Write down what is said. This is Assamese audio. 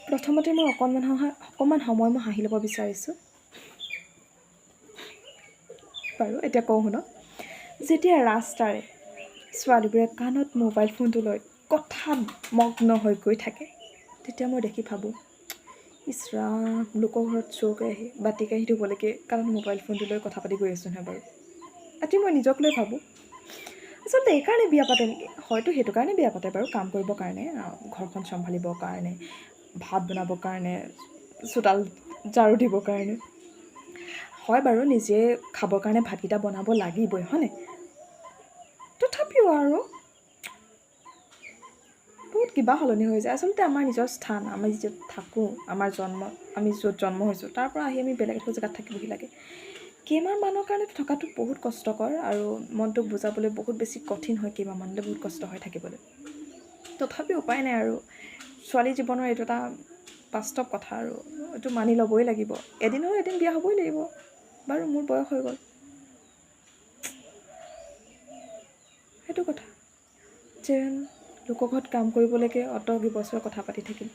প্ৰথমতে মই অকণমান সময় মই হাঁহি ল'ব বিচাৰিছোঁ বাৰু। এতিয়া কওঁ শুনক। যেতিয়া ৰাস্তাৰে ছোৱালীবোৰে কাণত মোবাইল ফোনটো লৈ কথাত মগ্ন হৈ গৈ থাকে, তেতিয়া মই দেখি ভাবোঁ, ইছ ৰাম, লোকৰ ঘৰত চৌকেৰাহী বাতি কাঢ়ি ধুবলৈকে কাণত মোবাইল ফোনটো লৈ কথা পাতি গৈ আছোঁ নহয় বাৰু। আজি মই নিজক লৈ ভাবোঁ, আচলতে এইকাৰণে বিয়া পাতে নেকি? হয়তো সেইটো কাৰণে বিয়া পাতে বাৰু, কাম কৰিবৰ কাৰণে, ঘৰখন চম্ভালিবৰ কাৰণে, ভাত বনাবৰ কাৰণে, চোতাল ঝাৰু দিবৰ কাৰণে। হয় বাৰু, নিজে খাবৰ কাৰণে ভাতকেইটা বনাব লাগিবই, হয়নে? তথাপিও আৰু বহুত কিবা সলনি হৈ যায়। আচলতে আমাৰ নিজৰ স্থান, আমি য'ত থাকোঁ, আমি য'ত জন্ম হৈছোঁ, তাৰ পৰা আহি আমি বেলেগ এটা জেগাত থাকিবহি লাগে। কেইমাহ মানুহৰ কাৰণে থকাটো বহুত কষ্টকৰ, আৰু মনটোক বুজাবলৈ বহুত বেছি কঠিন হয়। কেইমাহ মানুহলৈ বহুত কষ্ট হয় থাকিবলৈ। তথাপিও উপায় নাই আৰু, ছোৱালী জীৱনৰ এইটো এটা বাস্তৱ কথা, আৰু এইটো মানি ল'বই লাগিব। এদিন নহয় এদিন বিয়া হ'বই লাগিব। বাৰু, মোৰ বয়স হৈ গ'ল, সেইটো কথা যে লোকৰ ঘৰত কাম কৰিবলৈকে অত কেইবছৰ কথা পাতি থাকিম।